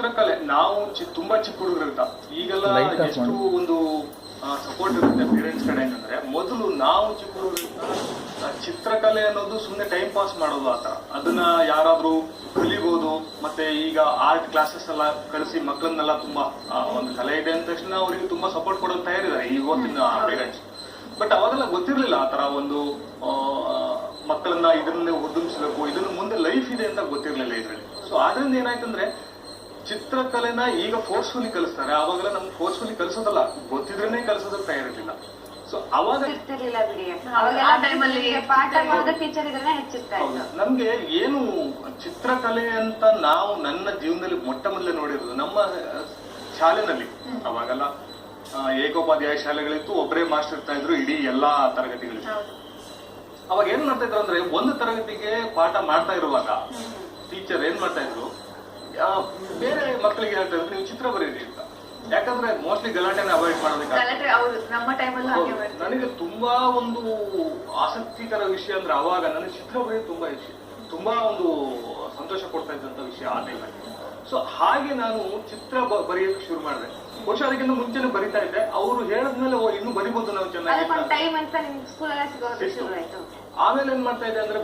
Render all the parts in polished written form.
ಚಿತ್ರಕಲೆ ನಾವು ತುಂಬಾ ಚಿಕ್ಕ ಹುಡುಗರಿಂದ ಈಗೆಲ್ಲ ಎಷ್ಟು ಒಂದು ಸಪೋರ್ಟ್ ಇರುತ್ತೆ ಪೇರೆಂಟ್ಸ್ ಕಡೆ ಅಂತಂದ್ರೆ, ಮೊದಲು ನಾವು ಚಿಕ್ಕ ಹುಡುಗರಿಂದ ಚಿತ್ರಕಲೆ ಅನ್ನೋದು ಸುಮ್ಮನೆ ಟೈಮ್ ಪಾಸ್ ಮಾಡೋದು ಆತರ, ಅದನ್ನ ಯಾರಾದ್ರೂ ಕಲಿಬಹುದು. ಮತ್ತೆ ಈಗ ಆರ್ಟ್ ಕ್ಲಾಸಸ್ ಎಲ್ಲ ಕಳಿಸಿ ಮಕ್ಕಳನ್ನೆಲ್ಲ ತುಂಬಾ ಒಂದು ಕಲೆ ಇದೆ ಅಂದ ತಕ್ಷಣ ಅವರಿಗೆ ತುಂಬಾ ಸಪೋರ್ಟ್ ಕೊಡೋದು ತಯಾರಿದ್ದಾರೆ ಇವತ್ತಿನ ಪೇರೆಂಟ್ಸ್. ಬಟ್ ಅವಾಗೆಲ್ಲ ಗೊತ್ತಿರ್ಲಿಲ್ಲ ಆತರ ಒಂದು ಮಕ್ಕಳನ್ನ ಇದನ್ನೇ ಉದ್ಯಮಿಸಬೇಕು, ಇದನ್ನ ಮುಂದೆ ಲೈಫ್ ಇದೆ ಅಂತ ಗೊತ್ತಿರ್ಲಿಲ್ಲ ಇದ್ರಲ್ಲಿ. ಸೊ ಆದ್ರಿಂದ ಏನಾಯ್ತಂದ್ರೆ ಚಿತ್ರಕಲೆನ ಈಗ ಫೋರ್ಸ್ಫುಲಿ ಕಲಿಸ್ತಾರೆ, ಅವಾಗೆಲ್ಲ ನಮ್ಗೆ ಫೋರ್ಸ್ಫುಲಿ ಕಲಿಸೋದಲ್ಲ, ಗೊತ್ತಿದ್ರೇನೆ ಕಲಿಸೋದಕ್ಕೆ ತಯಾರಿರ್ಲಿಲ್ಲ. ಸೊ ಅವಾಗ ನಮ್ಗೆ ಏನು ಚಿತ್ರಕಲೆ ಅಂತ ನಾವು ನನ್ನ ಜೀವನದಲ್ಲಿ ಮೊಟ್ಟ ಮೊದಲೇ ನೋಡಿರೋದು ನಮ್ಮ ಶಾಲೆನಲ್ಲಿ. ಅವಾಗೆಲ್ಲ ಏಕೋಪಾಧ್ಯಾಯ ಶಾಲೆಗಳಿತ್ತು, ಒಬ್ಬರೇ ಮಾಸ್ಟರ್ ಇರ್ತಾ ಇದ್ರು ಇಡೀ ಎಲ್ಲಾ ತರಗತಿಗಳಿತ್ತು. ಅವಾಗ ಏನ್ ಮಾಡ್ತಾ ಇದ್ರು ಅಂದ್ರೆ, ಒಂದು ತರಗತಿಗೆ ಪಾಠ ಮಾಡ್ತಾ ಇರುವಾಗ ಟೀಚರ್ ಏನ್ ಮಾಡ್ತಾ ಇದ್ರು, ಬೇರೆ ಮಕ್ಕಳಿಗೆ ಹೇಳ್ತಾ ಇದ್ರು ನೀವು ಚಿತ್ರ ಬರೀರಿ ಅಂತ. ಯಾಕಂದ್ರೆ ಮೋಸ್ಟ್ಲಿ ಗಲಾಟೆನ ಅವಾಯ್ಡ್ ಮಾಡೋದಕ್ಕೆ. ನನಗೆ ತುಂಬಾ ಒಂದು ಆಸಕ್ತಿಕರ ವಿಷಯ ಅಂದ್ರೆ ಅವಾಗ ನನಗೆ ಚಿತ್ರ ಬರೆಯೋದು ತುಂಬಾ ಒಂದು ಸಂತೋಷ ಕೊಡ್ತಾ ಇದ್ದಂತ ವಿಷಯ ಆ ಟೈಮಲ್ಲಿ. ಸೊ ಹಾಗೆ ನಾನು ಚಿತ್ರ ಬರೆಯೋಕೆ ಶುರು ಮಾಡಿದೆ. ಬಹುಶಃ ಅದಕ್ಕಿಂತ ಮುಂಚೆನೆ ಬರಿತಾ ಇದ್ದೆ, ಅವರು ಹೇಳಿದ್ಮೇಲೆ ಇನ್ನು ಬರಿಬಹುದು ನಾವು ಚೆನ್ನಾಗಿ. ಆಮೇಲೆ ಏನ್ ಮಾಡ್ತಾ ಇದೆ ಅಂದ್ರೆ,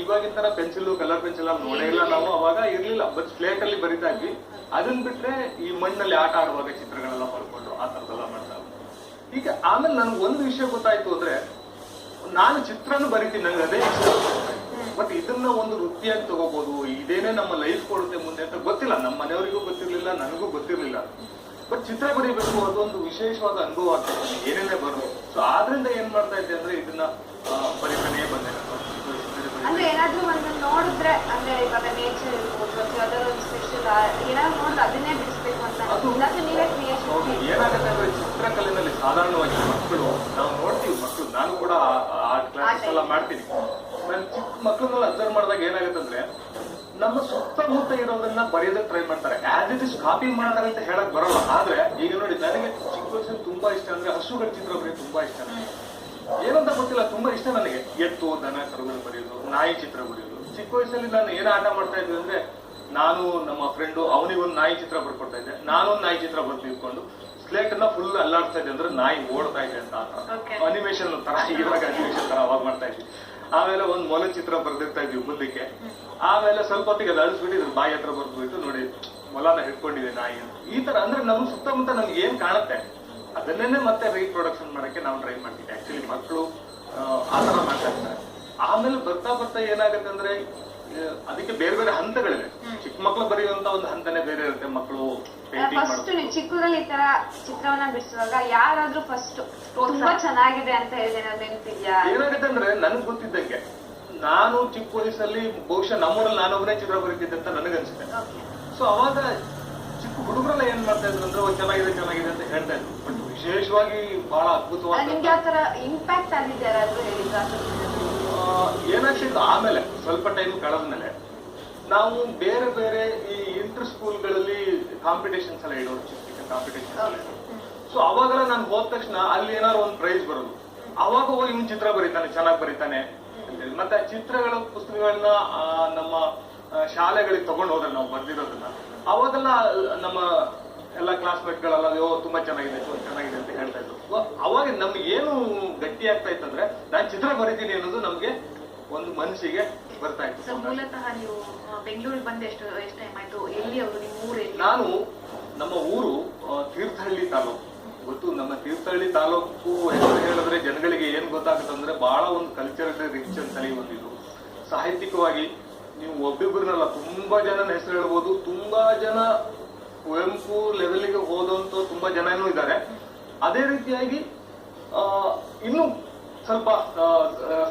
ಇವಾಗಿನ ತರ ಪೆನ್ಸಿಲ್ ಕಲರ್ ಪೆನ್ಸಿಲ್ ನೋಡೇ ಇಲ್ಲ ನಾವು, ಅವಾಗ ಇರ್ಲಿಲ್ಲ. ಬಟ್ ಸ್ಲೇಟ್ ಅಲ್ಲಿ ಬರಿತಾ ಇದ್ವಿ. ಅದನ್ನ ಬಿಟ್ರೆ ಈ ಮಣ್ಣಲ್ಲಿ ಆಟ ಆಡುವಾಗ ಚಿತ್ರಗಳೆಲ್ಲ ಬರ್ಕೊಂಡು ಆ ತರದೆಲ್ಲ ಮಾಡ್ತಾ ಇದ್ವಿ. ಈಗ ಆಮೇಲೆ ನನ್ಗೆ ಒಂದು ವಿಷಯ ಗೊತ್ತಾಯ್ತು ಅಂದ್ರೆ, ನಾನು ಚಿತ್ರನೂ ಬರಿತೀನಿ, ನಂಗೆ ಅದೇ ಇಷ್ಟ. ಬಟ್ ಇದನ್ನ ಒಂದು ವೃತ್ತಿಯಾಗಿ ತಗೋಬಹುದು, ಇದೇನೇ ನಮ್ಮ ಲೈಫ್ ಕೊಡುತ್ತೆ ಮುಂದೆ ಅಂತ ಗೊತ್ತಿಲ್ಲ. ನಮ್ಮ ಮನೆಯವರಿಗೂ ಗೊತ್ತಿರ್ಲಿಲ್ಲ, ನನಗೂ ಗೊತ್ತಿರ್ಲಿಲ್ಲ. ಬಟ್ ಚಿತ್ರ ಬರೀಬೇಕು ಅದೊಂದು ವಿಶೇಷವಾದ ಅನುಭವ ಆಗ್ತದೆ, ಏನೇನೇ ಬರೋದು. ಸೊ ಆದ್ರಿಂದ ಏನ್ ಮಾಡ್ತಾ ಇದ್ದೆ ಅಂದ್ರೆ ಇದನ್ನ ಬರೀತಾನೇ ಬಂದೆ. ಅಂದ್ರೆ ಏನಾದ್ರೂ ಒಂದು ನೋಡಿದ್ರೆ, ಅಂದ್ರೆ ಇವಾಗ ನೇಚರ್ ಇರ್ಬೋದು, ಯಾವ್ದಾದ್ರು ಸ್ಪೆಷಲ್ ಏನಾದ್ರು ನೋಡಿದ್ರೆ ಅದನ್ನೇ ಬಿಡಿಸ್ಬೇಕು ಅಂತ ಏನಾಗುತ್ತೆ ಅಂದ್ರೆ, ಚಿತ್ರಕಲೆನಲ್ಲಿ ಸಾಧಾರಣವಾಗಿ ಮಕ್ಕಳು ನಾವು ನೋಡ್ತೀವಿ, ಮಕ್ಕಳು ನಾನು ಕೂಡ ಆರ್ಟ್ ಕ್ಲಾಸಸ್ ಎಲ್ಲ ಮಾಡ್ತೀನಿ. ನಾನು ಚಿಕ್ಕ ಮಕ್ಕಳನ್ನೆಲ್ಲ ಅಬ್ಸರ್ವ್ ಮಾಡಿದಾಗ ಏನಾಗುತ್ತೆ ಅಂದ್ರೆ, ನಮ್ಮ ಸುತ್ತಮುತ್ತ ಇರೋದನ್ನ ಬರೆಯೋದಕ್ಕೆ ಟ್ರೈ ಮಾಡ್ತಾರೆ. ಆಸ್ ಇಟ್ ಇಸ್ ಕಾಪಿ ಮಾಡ್ತಾರೆ ಅಂತ ಹೇಳಕ್ ಬರೋಲ್ಲ. ಆದ್ರೆ ಈಗ ನೋಡಿ, ನನಗೆ ಚಿಕ್ಕ ವಯಸ್ಸಲ್ಲಿ ತುಂಬಾ ಇಷ್ಟ ಅಂದ್ರೆ ಹಸುಗಳ ಚಿತ್ರ ಬರೆಯೋದು ತುಂಬಾ ಇಷ್ಟ. ಏನಂತ ಗೊತ್ತಿಲ್ಲ, ತುಂಬಾ ಇಷ್ಟ ನನಗೆ. ಎತ್ತು ದನ ಕರುಗಳು ಬರೆಯೋದು, ನಾಯಿ ಚಿತ್ರ ಬರೆಯೋದು. ಚಿಕ್ಕ ವಯಸ್ಸಲ್ಲಿ ನಾನು ಏನ್ ಆಟ ಮಾಡ್ತಾ ಇದ್ದೆ ಅಂದ್ರೆ, ನಾನು ನಮ್ಮ ಫ್ರೆಂಡು ಅವನಿಗೊಂದು ನಾಯಿ ಚಿತ್ರ ಬರ್ಕೊಡ್ತಾ ಇದ್ದೆ, ನಾನೊಂದು ನಾಯಿ ಚಿತ್ರ ಬರ್ತಿದ್ಕೊಂಡು ಸ್ಲೇಟ್ ಅನ್ನ ಫುಲ್ ಅಲ್ಲಾಡ್ತಾ ಇದ್ದೆ, ಅಂದ್ರೆ ನಾಯಿ ಓಡ್ತಾ ಇದೆ ಅಂತ. ಅನಿಮೇಷನ್ ತರ, ಇವಾಗ ಅನಿಮೇಷನ್ ತರ ಅವಾಗ ಮಾಡ್ತಾ ಇದ್ವಿ. ಆಮೇಲೆ ಒಂದ್ ಮೊಲ ಚಿತ್ರ ಬರ್ದಿರ್ತಾ ಇದ್ವಿ ಮುಂದಕ್ಕೆ. ಆಮೇಲೆ ಸ್ವಲ್ಪ ಹೊತ್ತಿಗೆ ಅದು ಅಳಿಸ್ಬಿಟ್ಟು ಬಾಯಿ ಹತ್ರ ಬರ್ದ್ಬಿಟ್ಟು ನೋಡಿ ಮೊಲನ ಹಿಡ್ಕೊಂಡಿದೆ ನಾಯಿ ಅಂತ. ಈ ತರ ಅಂದ್ರೆ ನಮ್ಮ ಸುತ್ತಮುತ್ತ ನಮ್ಗೆ ಏನ್ ಕಾಣುತ್ತೆ ಅದನ್ನೇ ಮತ್ತೆ ರೀಪ್ರೊಡಕ್ಷನ್ ಮಾಡಕ್ಕೆ ನಾವು ಟ್ರೈ ಮಾಡ್ತೀವಿ. ಆಕ್ಚುಲಿ ಮಕ್ಕಳು ಆತರ ಮಾಡ್ತಾ ಇರ್ತಾರೆ. ಆಮೇಲೆ ಬರ್ತಾ ಬರ್ತಾ ಏನಾಗುತ್ತೆ ಅಂದ್ರೆ, ಅದಕ್ಕೆ ಬೇರೆ ಬೇರೆ ಹಂತಗಳಿವೆ. ಚಿಕ್ಕ ಮಕ್ಕಳು ಬರೆಯುವಂತ ಒಂದು ಹಂತನೇ ಬೇರೆ ಇರುತ್ತೆ. ಮಕ್ಕಳು ಫಸ್ಟ್ ಚಿಕ್ಕದ್ರಲ್ಲಿ ಈ ತರ ಚಿತ್ರವನ್ನ ಬಿಡಿಸುವಾಗ ಯಾರಾದ್ರೂ ಫಸ್ಟ್ ತುಂಬಾ ಚೆನ್ನಾಗಿದೆ ಅಂತ ಹೇಳಿದ್ರೆ ನೆನಪಿದ್ಯಾ? ಏನಾಗುತ್ತೆ ಅಂದ್ರೆ, ನನ್ಗೆ ಗೊತ್ತಿದ್ದಂಗೆ ನಾನು ಚಿಕ್ಕ ವಯಸ್ಸಲ್ಲಿ ಬಹುಶಃ ನಮ್ಮೂರಲ್ಲಿ ನಾನೊಬ್ಬನೇ ಚಿತ್ರ ಬರೀತಿದ್ದೆ ಅಂತ ನನಗನ್ಸುತ್ತೆ. ಸೊ ಅವಾಗ ಚಿಕ್ಕ ಹುಡುಗರೆಲ್ಲ ಏನ್ ಮಾಡ್ತಾ ಇದ್ರು ಅಂದ್ರೆ, ಚೆನ್ನಾಗಿದೆ ಚೆನ್ನಾಗಿದೆ ಅಂತ ಹೇಳ್ತಾ ಇದ್ರು. ಬಟ್ ವಿಶೇಷವಾಗಿ ಬಹಳ ಅದ್ಭುತವಾದ ಇಂಪ್ಯಾಕ್ಟ್ ಆಗಿದೆ ಏನಾಗ್ತಿತ್ತು, ಆಮೇಲೆ ಸ್ವಲ್ಪ ಟೈಮ್ ಕಳೆದ್ಮೇಲೆ ನಾವು ಬೇರೆ ಬೇರೆ ಈ ಇಂಟರ್ ಸ್ಕೂಲ್ಗಳಲ್ಲಿ ಕಾಂಪಿಟೇಷನ್ಸ್ ಎಲ್ಲ ಇಡೋರು, ಚಿಕ್ಕ ಚಿಕ್ಕ ಕಾಂಪಿಟೇಷನ್ಸ್ ಎಲ್ಲ ಇಡೋರು. ಸೊ ಅವಾಗೆಲ್ಲ ನಾನು ಹೋದ ತಕ್ಷಣ ಅಲ್ಲಿ ಏನಾದ್ರು ಒಂದು ಪ್ರೈಸ್ ಬರೋದು. ಅವಾಗ ಹೋಗಿ ಇವ್ನು ಚಿತ್ರ ಬರೀತಾನೆ, ಚೆನ್ನಾಗಿ ಬರೀತಾನೆ ಅಂತೇಳಿ. ಮತ್ತೆ ಚಿತ್ರಗಳ ಪುಸ್ತಕಗಳನ್ನ ನಮ್ಮ ಶಾಲೆಗಳಿಗೆ ತಗೊಂಡು ಹೋದ್ರೆ ನಾವು ಬರ್ದಿರೋದನ್ನ, ಅವಾಗೆಲ್ಲ ನಮ್ಮ ಎಲ್ಲ ಕ್ಲಾಸ್ಮೇಟ್ ಗಳೆಲ್ಲ ತುಂಬಾ ಚೆನ್ನಾಗಿದೆ ಚೆನ್ನಾಗಿದೆ ಅಂತ ಹೇಳ್ತಾ ಇದ್ರು. ಅವಾಗ ನಮ್ಗೆ ಏನು ಗಟ್ಟಿ ಆಗ್ತಾ ಇತ್ತಂದ್ರೆ, ನಾನು ಚಿತ್ರ ಬರೀತೀನಿ ಅನ್ನೋದು ನಮ್ಗೆ ಒಂದು ಮನಸ್ಸಿಗೆ ಬರ್ತಾ ಇತ್ತು. ಮೂಲತಃ ನೀವು ಬೆಂಗಳೂರಿಗೆ ಬಂದು ಎಷ್ಟು ಟೈಮ್ ಆಯ್ತು? ಎಲ್ಲಿ ಅವರು ನಿಮ್ಮ ಊರು? ನಾನು ನಮ್ಮ ಊರು ತೀರ್ಥಹಳ್ಳಿ ತಾಲೂಕು. ಗೊತ್ತು, ನಮ್ಮ ತೀರ್ಥಹಳ್ಳಿ ತಾಲೂಕು ಹೆಸರು ಹೇಳಿದ್ರೆ ಜನಗಳಿಗೆ ಏನ್ ಗೊತ್ತಾಗುತ್ತಂದ್ರೆ, ಬಹಳ ಒಂದು ಕಲ್ಚರಲ್ ರಿಚ್ ಅಂತಲೇ ಒಂದಿದು. ಸಾಹಿತ್ಯಿಕವಾಗಿ ನೀವು ಒಬ್ಬೊಬ್ಬರನ್ನೆಲ್ಲ ತುಂಬಾ ಜನನ ಹೆಸರು ಹೇಳ್ಬೋದು. ತುಂಬಾ ಜನ ಕುವೆಂಪು ಲೆವೆಲ್ಗೆ ಹೋದಂತ ತುಂಬಾ ಜನನೂ ಇದ್ದಾರೆ. ಅದೇ ರೀತಿಯಾಗಿ ಇನ್ನು ಸ್ವಲ್ಪ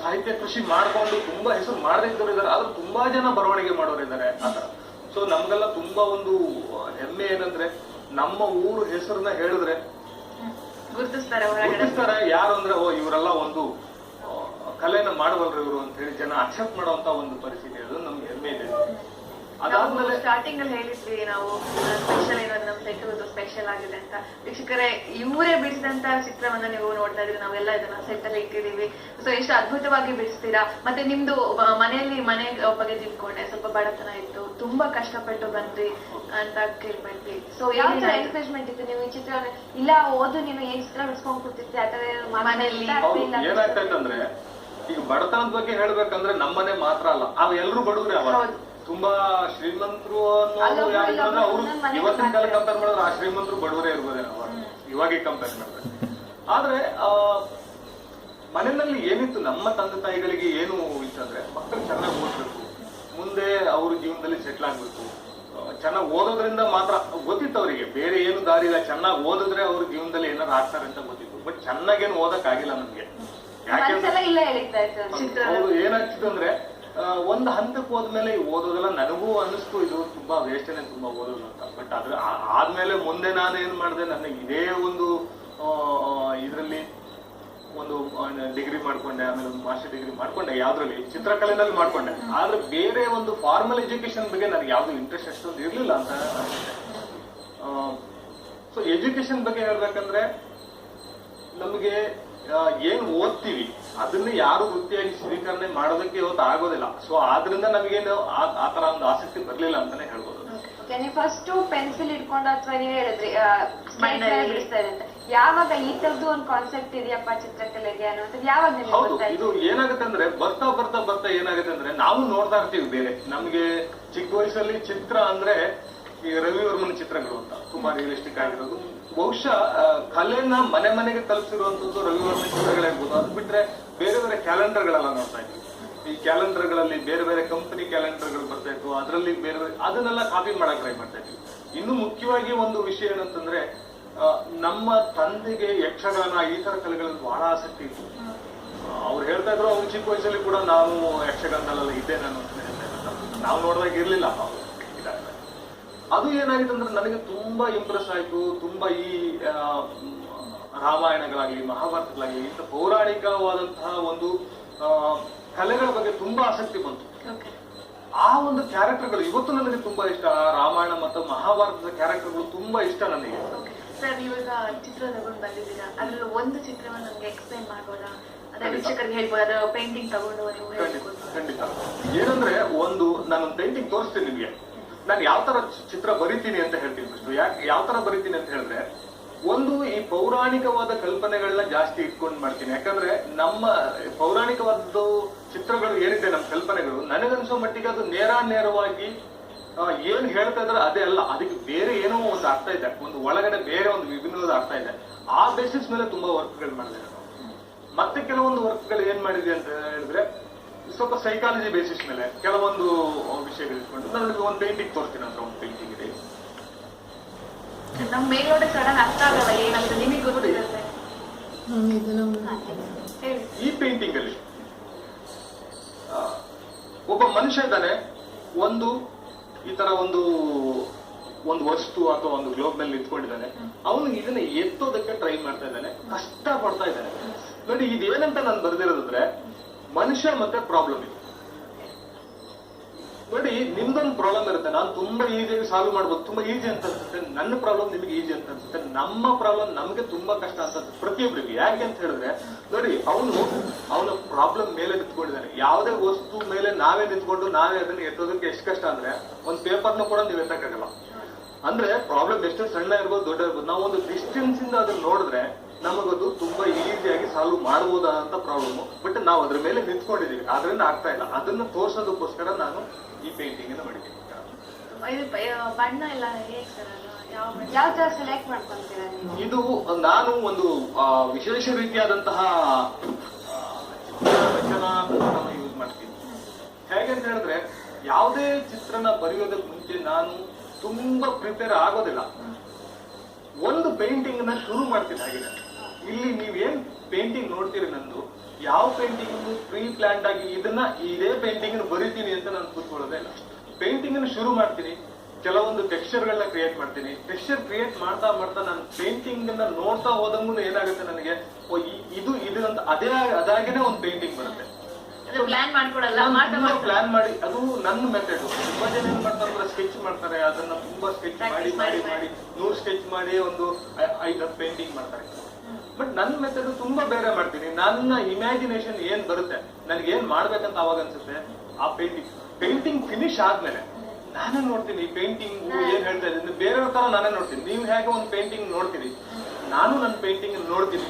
ಸಾಹಿತ್ಯ ಕೃಷಿ ಮಾಡ್ಕೊಂಡು ತುಂಬಾ ಹೆಸರು ಮಾಡದೇ ಇದ್ದವರು ಇದ್ದಾರೆ. ಆದ್ರೂ ತುಂಬಾ ಜನ ಬರವಣಿಗೆ ಮಾಡೋರು ಇದ್ದಾರೆ ಆತರ. ಸೊ ನಮ್ಗೆಲ್ಲ ತುಂಬಾ ಒಂದು ಹೆಮ್ಮೆ ಏನಂದ್ರೆ, ನಮ್ಮ ಊರು ಹೆಸರನ್ನ ಹೇಳಿದ್ರೆ ಗುರುತಿಸ್ತಾರೆ. ಯಾರು ಅಂದ್ರೆ, ಇವರೆಲ್ಲ ಒಂದು ಕಲೆನ ಮಾಡಬಲ್ರು ಇವರು ಅಂತ ಹೇಳಿ ಜನ ಅಕ್ಸೆಪ್ಟ್ ಮಾಡುವಂತ ಒಂದು ಪರಿಸ್ಥಿತಿ. ಅದು ನಮ್ಗೆ ಹೆಮ್ಮೆ ಇದೆ. ಅದಾದ್ಮೇಲೆ ಸ್ಟಾರ್ಟಿಂಗ್ ಅಲ್ಲಿ ಹೇಳಿದ್ವಿ ನಾವು ಸ್ಪೆಷಲ್ ಏನಾದ್ರು ನಮ್ಮ ಸೆಟ್ ಸ್ಪೆಷಲ್ ಆಗಿದೆ ಅಂತ. ವೀಕ್ಷಕರೇ, ಇವರೇ ಬಿಡಿಸಿದಂತ ಚಿತ್ರವನ್ನ ನೀವು ನೋಡ್ತಾ ಇದ್ರಿ. ನಾವೆಲ್ಲ ಇದನ್ನ ಸೆಟ್ ಅಲ್ಲಿ ಇಟ್ಟಿದೀವಿ. ಸೊ ಎಷ್ಟು ಅದ್ಭುತವಾಗಿ ಬಿಡಿಸ್ತೀರಾ. ಮತ್ತೆ ನಿಮ್ದು ಮನೆಯಲ್ಲಿ ಮನೆ ಬಗ್ಗೆ ತಿಳ್ಕೊಂಡೆ, ಸ್ವಲ್ಪ ಬಡತನ ಇತ್ತು, ತುಂಬಾ ಕಷ್ಟಪಟ್ಟು ಬಂದ್ರಿ ಅಂತ ಕೇಳ್ಪಟ್ವಿ. ಸೊ ಯಾವ ತರ ಎನ್ಕರೇಜ್ಮೆಂಟ್ ಇತ್ತು ನೀವು ಈ ಚಿತ್ರ ಇಲ್ಲ ಓದು ನೀನು ಏನ್ ಚಿತ್ರ ಬಿಡಿಸ್ಕೊಂಡ್ ಕೂತಿರ್ತೀವಿ ಆತರ ಮನೆಯಲ್ಲಿ ಏನಾಗ್ತೈತಂದ್ರೆ, ಈಗ ಬಡತನದ ಬಗ್ಗೆ ಹೇಳ್ಬೇಕಂದ್ರೆ ನಮ್ಮನೆ ಮಾತ್ರ ಅಲ್ಲ, ಅವ್ ಎಲ್ರು ಬಡವ್ರೆ. ಅವಾಗ ತುಂಬಾ ಶ್ರೀಮಂತರು ಅನ್ನೋದು ಯಾರಿದ್ರೆ ಅವ್ರು ಇವತ್ತಿನ ಕಾಲ ಕಂಪೇರ್ ಮಾಡಿದ್ರೆ ಆ ಶ್ರೀಮಂತರು ಬಡವರೇ ಇರ್ಬೋದೇನೋ ಇವಾಗ ಕಂಪೇರ್ ಮಾಡಿದ್ರೆ. ಆದ್ರೆ ಮನೆಯಲ್ಲಿ ಏನಿತ್ತು, ನಮ್ಮ ತಂದೆ ತಾಯಿಗಳಿಗೆ ಏನು ಇತ್ತಂದ್ರೆ ಮಕ್ಕಳು ಚೆನ್ನಾಗಿ ಓದ್ಬೇಕು, ಮುಂದೆ ಅವ್ರ ಜೀವನದಲ್ಲಿ ಸೆಟ್ಲ್ ಆಗ್ಬೇಕು. ಚೆನ್ನಾಗಿ ಓದೋದ್ರಿಂದ ಮಾತ್ರ ಗೊತ್ತಿತ್ತು ಅವರಿಗೆ, ಬೇರೆ ಏನು ದಾರಿ ಇಲ್ಲ. ಚೆನ್ನಾಗಿ ಓದಿದ್ರೆ ಅವ್ರ ಜೀವನದಲ್ಲಿ ಏನಾರು ಆಗ್ತಾರೆ ಅಂತ ಗೊತ್ತಿತ್ತು. ಬಟ್ ಚೆನ್ನಾಗೇನು ಓದಕ್ ಆಗಿಲ್ಲ ನಮ್ಗೆ. ಯಾಕೆಂದ್ರೆ ಅವ್ರು ಏನಾಗ್ತಿತ್ತು ಅಂದ್ರೆ, ಒಂದ್ ಹಂತಕ್ಕೆ ಹೋದ್ಮೇಲೆ ಓದೋದೆಲ್ಲ ನನಗೂ ಅನ್ನಿಸ್ತು ಇದು ತುಂಬಾ ವೇಸ್ಟೇನೆ ತುಂಬಾ ಓದೋದು ಅಂತ. ಬಟ್ ಅದ್ರ ಆದ್ಮೇಲೆ ಮುಂದೆ ನಾನು ಏನ್ ಮಾಡಿದೆ, ನನಗೆ ಇದೇ ಒಂದು ಇದ್ರಲ್ಲಿ ಒಂದು ಡಿಗ್ರಿ ಮಾಡ್ಕೊಂಡೆ, ಆಮೇಲೆ ಒಂದು ಮಾಸ್ಟರ್ ಡಿಗ್ರಿ ಮಾಡ್ಕೊಂಡೆ, ಯಾವ್ದ್ರಲ್ಲಿ ಚಿತ್ರಕಲೆನಲ್ಲಿ ಮಾಡ್ಕೊಂಡೆ. ಆದ್ರೆ ಬೇರೆ ಒಂದು ಫಾರ್ಮಲ್ ಎಜುಕೇಶನ್ ಬಗ್ಗೆ ನನಗೆ ಯಾವ್ದು ಇಂಟ್ರೆಸ್ಟ್ ಅಷ್ಟೊಂದು ಇರ್ಲಿಲ್ಲ ಅಂತ ಅನ್ಸುತ್ತೆ. ಸೊ ಎಜುಕೇಶನ್ ಬಗ್ಗೆ ಹೇಳ್ಬೇಕಂದ್ರೆ, ನಮಗೆ ಏನ್ ಓದ್ತೀವಿ ಅದನ್ನ ಯಾರು ವೃತ್ತಿಯಾಗಿ ಸ್ವೀಕರಣೆ ಮಾಡೋದಕ್ಕೆ ಇವತ್ತು ಆಗೋದಿಲ್ಲ. ಸೊ ಆದ್ರಿಂದ ನಮಗೇನು ಆ ತರ ಒಂದು ಆಸಕ್ತಿ ಬರ್ಲಿಲ್ಲ ಅಂತಾನೆ ಹೇಳ್ಬೋದು. ಫಸ್ಟ್ ಪೆನ್ಸಿಲ್ ಇಟ್ಕೊಂಡು ಅಥವಾ ನೀವ್ ಹೇಳಿದ್ರಿ ಬಿಡಿಸ್ತಾ ಇದೆ ಅಂತ, ಯಾವಾಗ ಈ ತರದ್ದು ಒಂದು ಕಾನ್ಸೆಪ್ಟ್ ಇದೆಯಪ್ಪ ಚಿತ್ರಕಲೆಗೆ ಅನ್ನೋದು ಯಾವಾಗ ಹೌದು, ಇದು ಏನಾಗುತ್ತೆ ಅಂದ್ರೆ ಬರ್ತಾ ಬರ್ತಾ ಬರ್ತಾ ಏನಾಗುತ್ತೆ ಅಂದ್ರೆ, ನಾವು ನೋಡ್ತಾ ಇರ್ತೀವಿ ಬೇರೆ. ನಮ್ಗೆ ಚಿಕ್ಕ ವಯಸ್ಸಲ್ಲಿ ಚಿತ್ರ ಅಂದ್ರೆ ಈ ರವಿವರ್ಮನ್ ಚಿತ್ರಗಳು ಅಂತ ತುಂಬಾ ರಿಯಲಿಸ್ಟಿಕ್ ಆಗಿರೋದು. ಬಹುಶಃ ಕಲೆನ ಮನೆ ಮನೆಗೆ ತಲುಪಿಸಿರುವಂತದ್ದು ರವಿವರ್ಮನ್ ಚಿತ್ರಗಳಿರ್ಬೋದು. ಅದು ಬಿಟ್ರೆ ಬೇರೆ ಬೇರೆ ಕ್ಯಾಲೆಂಡರ್ಗಳೆಲ್ಲ ನೋಡ್ತಾ ಇದ್ವಿ. ಈ ಕ್ಯಾಲೆಂಡರ್ಗಳಲ್ಲಿ ಬೇರೆ ಬೇರೆ ಕಂಪನಿ ಕ್ಯಾಲೆಂಡರ್ಗಳು ಬರ್ತಾ ಇತ್ತು, ಅದರಲ್ಲಿ ಬೇರೆ ಬೇರೆ ಅದನ್ನೆಲ್ಲ ಕಾಪಿ ಮಾಡಕ್ ಟ್ರೈ ಮಾಡ್ತಾ ಇದ್ವಿ. ಇನ್ನು ಮುಖ್ಯವಾಗಿ ಒಂದು ವಿಷಯ ಏನಂತಂದ್ರೆ, ನಮ್ಮ ತಂದೆಗೆ ಯಕ್ಷಗಾನ ಈ ತರ ಕಲೆಗಳಲ್ಲಿ ಬಹಳ ಆಸಕ್ತಿ ಇತ್ತು. ಅವ್ರು ಹೇಳ್ತಾ ಇದ್ರು, ಅವ್ರು ಚಿಕ್ಕ ವಯಸ್ಸಲ್ಲಿ ಕೂಡ ನಾವು ಯಕ್ಷಗಾನದಲ್ಲೆಲ್ಲ ಇದ್ದೆ ನಾನು ಅಂತ ಹೇಳ್ತಾ ಇದ್ದ. ನಾವು ನೋಡಿದಾಗ ಇರ್ಲಿಲ್ಲ ಇದಾಗಲ್ಲ. ಅದು ಏನಾಗಿದೆ ಅಂದ್ರೆ ನನಗೆ ತುಂಬಾ ಇಂಪ್ರೆಸ್ ಆಯ್ತು. ತುಂಬಾ ಈ ರಾಮಾಯಣಗಳಾಗ್ಲಿ ಮಹಾಭಾರತಗಳಾಗ್ಲಿ ಇಂಥ ಪೌರಾಣಿಕವಾದಂತಹ ಒಂದು ಕಲೆಗಳ ಬಗ್ಗೆ ತುಂಬಾ ಆಸಕ್ತಿ ಬಂತು. ಆ ಒಂದು ಕ್ಯಾರೆಕ್ಟರ್ಗಳು ಇವತ್ತು ನನಗೆ ತುಂಬಾ ಇಷ್ಟ. ರಾಮಾಯಣ ಮತ್ತು ಮಹಾಭಾರತದ ಕ್ಯಾರೆಕ್ಟರ್ಗಳು ತುಂಬಾ ಇಷ್ಟ ನನಗೆ. ಸರ್, ಇವಾಗ ಚಿತ್ರ ತಗೊಂಡು ಬಂದಿದ್ದೀರಾ, ಅದ್ರಲ್ಲಿ ಒಂದು ಚಿತ್ರವನ್ನು ನಮ್ಗೆ ಎಕ್ಸ್ಪ್ಲೈನ್ ಮಾಡ್ಬೋದಾ? ಅದೇ ವೀಕ್ಷಕರಿಗೆ ಹೇಳ್ಬೋದು, ಅದರ ಪೇಂಟಿಂಗ್ ತಗೊಂಡು ಖಂಡಿತ. ಏನಂದ್ರೆ, ನಾನೊಂದು ಪೇಂಟಿಂಗ್ ತೋರಿಸ್ತೀನಿ ನಿಮ್ಗೆ. ನಾನು ಯಾವ ತರ ಚಿತ್ರ ಬರಿತೀನಿ ಅಂತ ಹೇಳ್ತೀನಿ. ಫಸ್ಟ್ ಯಾವ ತರ ಬರಿತೀನಿ ಅಂತ ಹೇಳಿದ್ರೆ, ಒಂದು ಈ ಪೌರಾಣಿಕವಾದ ಕಲ್ಪನೆಗಳನ್ನ ಜಾಸ್ತಿ ಇಟ್ಕೊಂಡು ಮಾಡ್ತೀನಿ. ಯಾಕಂದ್ರೆ ನಮ್ಮ ಪೌರಾಣಿಕವಾದ ಚಿತ್ರಗಳು ಏನಿದೆ, ನಮ್ಮ ಕಲ್ಪನೆಗಳು ನನಗನ್ಸೋ ಮಟ್ಟಿಗೆ ಅದು ನೇರವಾಗಿ ಏನ್ ಹೇಳ್ತಾ ಇದ್ರೆ ಅದೇ ಅಲ್ಲ, ಅದಕ್ಕೆ ಬೇರೆ ಏನೋ ಒಂದು ಅರ್ಥ ಇದೆ, ಒಂದು ಒಳಗಡೆ ಬೇರೆ ಒಂದು ವಿಭಿನ್ನವಾದ ಅರ್ಥ ಇದೆ. ಆ ಬೇಸಿಸ್ ಮೇಲೆ ತುಂಬಾ ವರ್ಕ್ಗಳು ಮಾಡಿದೆ ನಾನು. ಮತ್ತೆ ಕೆಲವೊಂದು ವರ್ಕ್ಗಳು ಏನ್ ಮಾಡಿದೆ ಅಂತ ಹೇಳಿದ್ರೆ, ಸ್ವಲ್ಪ ಸೈಕಾಲಜಿ ಬೇಸಿಸ್ ಮೇಲೆ ಕೆಲವೊಂದು ವಿಷಯಗಳು ಇಟ್ಕೊಂಡು ನಾನು ಒಂದು ಪೇಂಟಿಂಗ್ ತೋರಿಸ್ತೀನಿ ಅಂತ. ಒಂದು ಪೇಂಟಿಂಗ್ ಇದೆ, ನಮ್ಮ ಮೇಲ್ನೋಟ ಸಡನ್ ಅರ್ಥ ಆಗಲ್ಲ ಏನಾಗುತ್ತೆ, ನಿಮಗೆ ಗೊತ್ತಿರುತ್ತೆ. ಈ ಪೇಂಟಿಂಗ್ ಅಲ್ಲಿ ಒಬ್ಬ ಮನುಷ್ಯ ಇದ್ದಾನೆ, ಈ ತರ ಒಂದು ವಸ್ತು ಅಥವಾ ಒಂದು ಗ್ಲೋಬ್ ನಲ್ಲಿ ನಿಂತ್ಕೊಂಡಿದ್ದಾನೆ. ಅವನು ಇದನ್ನ ಎತ್ತೋದಕ್ಕೆ ಟ್ರೈ ಮಾಡ್ತಾ ಇದ್ದಾನೆ, ಕಷ್ಟ ಪಡ್ತಾ ಇದ್ದಾನೆ. ನೋಡಿ, ಇದೇನಂತ ನಾನು ಬರ್ದಿರೋದಂದ್ರೆ, ಮನುಷ್ಯ ಮತ್ತೆ ಪ್ರಾಬ್ಲಮ್ ಇದೆ. ನೋಡಿ, ನಿಮ್ದೊಂದು ಪ್ರಾಬ್ಲಮ್ ಇರುತ್ತೆ, ನಾನು ತುಂಬಾ ಈಸಿಯಾಗಿ ಸಾಲ್ವ್ ಮಾಡ್ಬೋದು, ತುಂಬಾ ಈಸಿ ಅಂತ ಅನ್ಸುತ್ತೆ. ನನ್ನ ಪ್ರಾಬ್ಲಮ್ ನಿಮಗೆ ಈಸಿ ಅಂತ ಅನ್ಸುತ್ತೆ, ನಮ್ಮ ಪ್ರಾಬ್ಲಮ್ ನಮ್ಗೆ ತುಂಬಾ ಕಷ್ಟ ಅಂತ ಪ್ರತಿಯೊಬ್ಬರಿಗೆ. ಯಾಕೆ ಅಂತ ಹೇಳಿದ್ರೆ, ನೋಡಿ, ಅವನ ಪ್ರಾಬ್ಲಮ್ ಮೇಲೆ ನಿಂತ್ಕೊಂಡಿದ್ದಾನೆ. ಯಾವುದೇ ವಸ್ತು ಮೇಲೆ ನಾವೇ ನಿಂತ್ಕೊಂಡು ನಾವೇ ಅದನ್ನ ಎತ್ತೋದಕ್ಕೆ ಎಷ್ಟು ಕಷ್ಟ ಅಂದ್ರೆ, ಒಂದು ಪೇಪರ್ನ ಕೂಡ ನೀವು ಎತ್ತಕ್ಕಾಗಲ್ಲ. ಅಂದ್ರೆ ಪ್ರಾಬ್ಲಮ್ ಎಷ್ಟೇ ಸಣ್ಣ ಇರ್ಬೋದು ದೊಡ್ಡ ಇರ್ಬೋದು, ನಾವು ಒಂದು ಡಿಸ್ಟೆನ್ಸ್ ಇಂದ ಅದನ್ನ ನೋಡಿದ್ರೆ ನಮಗದು ತುಂಬಾ ಈಸಿಯಾಗಿ ಸಾಲ್ವ್ ಮಾಡಬಹುದಾದಂತ ಪ್ರಾಬ್ಲಮ್. ಬಟ್ ನಾವು ಅದ್ರ ಮೇಲೆ ನಿಂತ್ಕೊಂಡಿದೀವಿ, ಆದ್ರಿಂದ ಆಗ್ತಾ ಇಲ್ಲ. ಅದನ್ನ ತೋರ್ಸೋದಕ್ಕೋಸ್ಕರ ನಾನು ಈ ಪೇಂಟಿಂಗ್ ಅನ್ನು ಮಾಡಿದ್ದೀನಿ. ಬಣ್ಣ ಎಲ್ಲ ಯಾವ ತರ ಸೆಲೆಕ್ಟ್ ಮಾಡ್ಕೊಂತೀರಾ? ಇದು ನಾನು ಒಂದು ವಿಶೇಷ ರೀತಿಯಾದಂತಹ ರಚನಾ ಯೂಸ್ ಮಾಡ್ತೀನಿ. ಹೇಗೆ ಅಂತ ಹೇಳಿದ್ರೆ, ಯಾವುದೇ ಚಿತ್ರನ ಬರೆಯೋದಕ್ಕೆ ಮುಂಚೆ ನಾನು ತುಂಬಾ ಪ್ರಿಪೇರ್ ಆಗೋದಿಲ್ಲ. ಒಂದು ಪೇಂಟಿಂಗ್ ನ ಶುರು ಮಾಡ್ತೀನಿ. ಹಾಗೆ ಇಲ್ಲಿ ನೀವೇನ್ ಪೇಂಟಿಂಗ್ ನೋಡ್ತೀರಿ, ನಂದು ಯಾವ ಪೇಂಟಿಂಗ್ ಪ್ರೀ ಪ್ಲಾನ್ಡ್ ಆಗಿ ಇದೇ ಪೇಂಟಿಂಗ್ ಬರೀತೀನಿ ಅಂತ ನಾನು ಕೂತ್ಕೊಳ್ಳೋದೇ ಇಲ್ಲ. ಪೇಂಟಿಂಗ್ ಅನ್ನು ಶುರು ಮಾಡ್ತೀನಿ, ಕೆಲವೊಂದು ಟೆಕ್ಸ್ಚರ್ ಗಳನ್ನ ಕ್ರಿಯೇಟ್ ಮಾಡ್ತೀನಿ. ಟೆಕ್ಸ್ಚರ್ ಕ್ರಿಯೇಟ್ ಮಾಡ್ತಾ ಮಾಡ್ತಾ ನಾನು ಪೇಂಟಿಂಗ್ ಅನ್ನ ನೋಡ್ತಾ ಹೋದಂಗೂ ಏನಾಗುತ್ತೆ ನನಗೆ, ಇದು ಅಂತ ಅದಾಗೇನೆ ಒಂದು ಪೇಂಟಿಂಗ್ ಬರುತ್ತೆ. ಪ್ಲಾನ್ ಮಾಡ್ಕೊಡಲ್ಲ, ಮಾಡ್ತಾ ಮಾಡ್ತಾ ಪ್ಲಾನ್ ಮಾಡಿ, ಅದು ನನ್ನ ಮೆಥಡ್. ತುಂಬಾ ಜನ ಏನ್ ಮಾಡ್ತಾರೆ ಅಂದ್ರೆ ಸ್ಕೆಚ್ ಮಾಡ್ತಾರೆ, ಅದನ್ನ ತುಂಬಾ ಸ್ಕೆಚ್ ಮಾಡಿ ಮಾಡಿ ಮಾಡಿ 100 ಸ್ಕೆಚ್ ಮಾಡಿ ಒಂದು 5-10 ಪೇಂಟಿಂಗ್ ಮಾಡ್ತಾರೆ. ಬಟ್ ನನ್ನ ಮೆಥಡ್ ತುಂಬಾ ಬೇರೆ ಮಾಡ್ತೀನಿ. ನನ್ನ ಇಮ್ಯಾಜಿನೇಷನ್ ಏನ್ ಬರುತ್ತೆ, ನನ್ಗೆ ಏನ್ ಮಾಡ್ಬೇಕಂತ ಅವಾಗ ಅನ್ಸುತ್ತೆ, ಆ ಪೇಂಟಿಂಗ್ ಫಿನಿಶ್ ಆದ್ಮೇಲೆ ನಾನೇ ನೋಡ್ತೀನಿ ಪೇಂಟಿಂಗ್ ಏನ್ ಹೇಳ್ತಾ ಇದ್ದೀನಿ, ಬೇರೆಯವ್ರ ತರ ನಾನೇ ನೋಡ್ತೀನಿ. ನೀವು ಹೇಗೆ ಒಂದು ಪೇಂಟಿಂಗ್ ನೋಡ್ತೀರಿ, ನಾನು ನನ್ನ ಪೇಂಟಿಂಗ್ ನೋಡ್ತೀನಿ,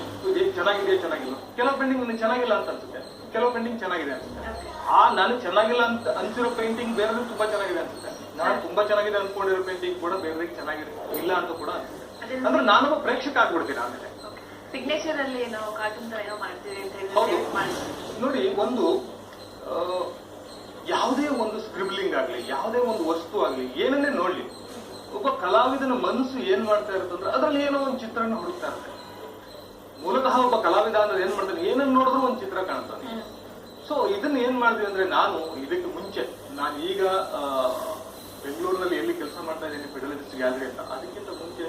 ಚೆನ್ನಾಗಿದೆ ಚೆನ್ನಾಗಿಲ್ಲ. ಕೆಲವು ಪೇಂಟಿಂಗ್ ನನಗೆ ಚೆನ್ನಾಗಿಲ್ಲ ಅಂತ ಅನ್ಸುತ್ತೆ, ಕೆಲವು ಪೇಂಟಿಂಗ್ ಚೆನ್ನಾಗಿದೆ ಅನ್ಸುತ್ತೆ. ನನಗೆ ಚೆನ್ನಾಗಿಲ್ಲ ಅಂತ ಅನ್ಸಿರೋ ಪೇಂಟಿಂಗ್ ಬೇರೆಯವ್ರಿಗೆ ತುಂಬಾ ಚೆನ್ನಾಗಿದೆ ಅನ್ಸುತ್ತೆ. ನಾನು ತುಂಬಾ ಚೆನ್ನಾಗಿದೆ ಅನ್ಕೊಂಡಿರೋ ಪೇಂಟಿಂಗ್ ಕೂಡ ಬೇರೆಯವ್ರಿಗೆ ಚೆನ್ನಾಗಿದೆ ಇಲ್ಲ ಅಂತ ಕೂಡ ಅನ್ಸುತ್ತೆ. ಅಂದ್ರೆ ನಾನು ಪ್ರೇಕ್ಷಕ ಆಗ್ಬಿಡ್ತೀನಿ ಆಮೇಲೆ. ಸಿಗ್ನೇಚರ್ ಅಲ್ಲಿ ನಾವು ಕಾರ್ಟೂನ್ ತರ ಏನೋ ಮಾಡ್ತೀವಿ ಅಂತ ಹೌದು. ಹೇಳಿದ್ರೆ ನೋಡಿ, ಒಂದು ಯಾವುದೇ ಒಂದು ಸ್ಕ್ರಿಬ್ಲಿಂಗ್ ಆಗ್ಲಿ, ಯಾವುದೇ ಒಂದು ವಸ್ತು ಆಗ್ಲಿ, ಏನನ್ನೇ ನೋಡ್ಲಿ, ಒಬ್ಬ ಕಲಾವಿದನ ಮನಸ್ಸು ಏನ್ ಮಾಡ್ತಾ ಇರುತ್ತಂದ್ರೆ ಅದ್ರಲ್ಲಿ ಏನೋ ಒಂದು ಚಿತ್ರನ ಹುಡುಕ್ತಾ ಇರುತ್ತೆ. ಮೂಲತಃ ಒಬ್ಬ ಕಲಾವಿದ ಅಂದ್ರೆ ಏನ್ ಮಾಡ್ತಾನೆ, ಏನನ್ನ ನೋಡಿದ್ರು ಒಂದು ಚಿತ್ರ ಕಾಣ್ತಾನೆ. ಸೊ ಇದನ್ನ ಏನ್ ಮಾಡಿದ್ವಿ ಅಂದ್ರೆ, ನಾನು ಇದಕ್ಕೆ ಮುಂಚೆ, ನಾನು ಈಗ ಬೆಂಗಳೂರಿನಲ್ಲಿ ಎಲ್ಲಿ ಕೆಲಸ ಮಾಡ್ತಾ ಇದ್ದೀನಿ, ಫೆಡರಲಿಸ್ಟ್ ಗ್ಯಾಲರಿ ಅಂತ, ಅದಕ್ಕಿಂತ ಮುಂಚೆ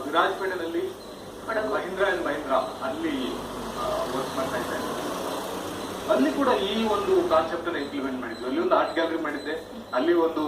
ವಿರಾಜಪೇಟೆನಲ್ಲಿ ಮಹೀಂದ್ರಾ ಅಂಡ್ ಮಹೀಂದ್ರಾ ಅಲ್ಲಿ ವರ್ಕ್ ಮಾಡ್ತಾ ಇದ್ದೆ. ಅಲ್ಲಿ ಕೂಡ ಈ ಒಂದು ಕಾನ್ಸೆಪ್ಟ್ ಅನ್ನ ಇಂಪ್ಲಿಮೆಂಟ್ ಮಾಡಿದ್ವಿ. ಅಲ್ಲಿ ಒಂದು ಆರ್ಟ್ ಗ್ಯಾಲರಿ ಮಾಡಿದ್ದೆ, ಅಲ್ಲಿ ಒಂದು